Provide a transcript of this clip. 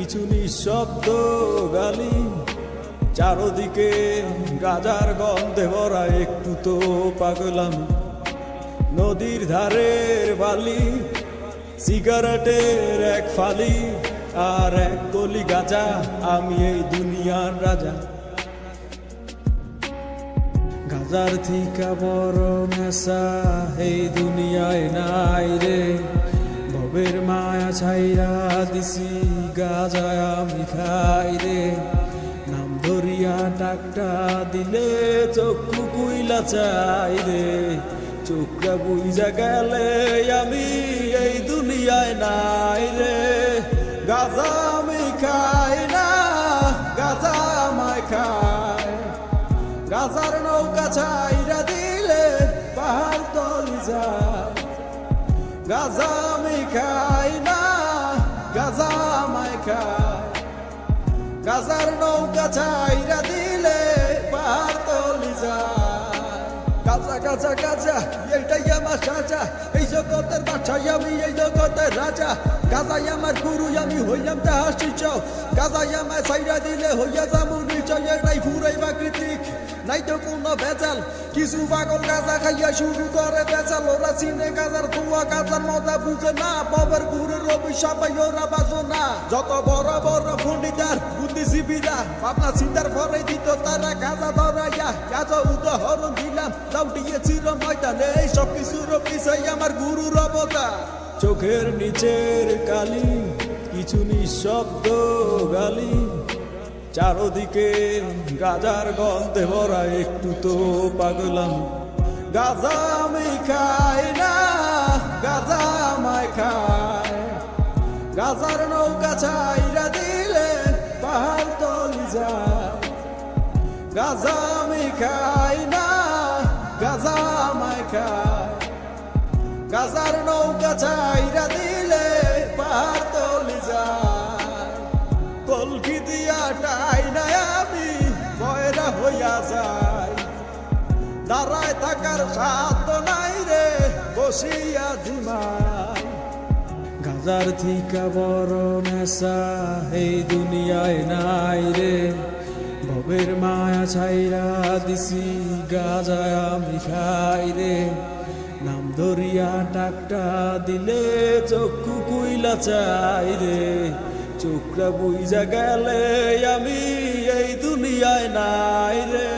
কিছু নিঃশব্দ গালি, চারদিকে গাজার গন্ধে ভরা, একটু তো পাগলামি। নদীর ধারের বালি, সিগারেটের এক ফালি, আর এক কলি গাজা, আমি এই দুনিয়ার রাজা। গাজার থিকা বড় নেশা এই দুনিয়ায় নাই রে, ভবের মায়া ছাইরা দিছি গাজায় আমি খাই রে। নাম ধরিয়া টাকটা দিলে চক্ষু কুইলা চাই রে, চোখটা বুইজা গেলে আমি এই দুনিয়ায় নাই রে। গাজা আমি খাই না, গাজা আমায় খায়, গাজার নৌকা ছাইরা দিলে পাহাড় তলি যায়। গাজা আমি খাই না, গাজা আমায় খায়, গাজার নৌকা ছাইরা দিলে পাহাড় তলি যায়। গাজা গাজা গাজা এইটাই আমার সাজা, এই জগতের বাদশাহ আমি, এই জগতের রাজা। গাজাই আমার গুরু, আমি হইলাম তাহার শিষ্য। গাজাই আমায় ছাইরা দিলে হইয়া যাবো নিশ্চয়, এটাই ফুরাই প্রাকৃতিক, নাই তো কোনো ভেজাল। কিছু পাগল গাজা খাইয়া শুরু করে বেচাল, ওরা চিনে গাজার ধোয়া, গাজার মজা বুঝে না। বাবার গুরুর অভিশাপ ওরা বাজো না। যত বড় বড় পণ্ডিতার বুদ্ধিজীবীরা ভাবনা চিন্তার পরে দিত তারা গাজা ধরাইয়া, গাজা উদাহরণ দিলাম লাউটিয়েছিল ময়দানে। এই সব কিছুর পিছাই আমার গুরুর অবদান। চোখের নিচের কালি, কিছু নিঃশব্দ গালি, চারদিকে গাজার গন্ধে ভরা, একটু তো পাগলামি। গাজা আমি খাই না, গাজা আমায় খায়, গাজার নৌকা ছাইরা দিলে পাহাড় তলি যায়। গাজা আমি খাই না, গাজা আমায় খায়, গাজার নৌকা ছাইরা দিলে পাহাড় তলি যায়। কলকি দিয়া টাই না আমি বয়রা হইয়া যাই, দাঁড়ায় থাকার সাধ্য নাই রে, বসিয়া ঝিমাই। গাজার থিকা বড় নেশা এই দুনিয়ায় নাই রে, ভবের মায়া ছাইরা দিছি গাজায় আমি খাই রে। নাম ধরিয়া টাকটা দিলে চক্ষু কুইলা চাই রে, চোখটা বুইজা গেলে আমি এই দুনিয়ায় নাই রে।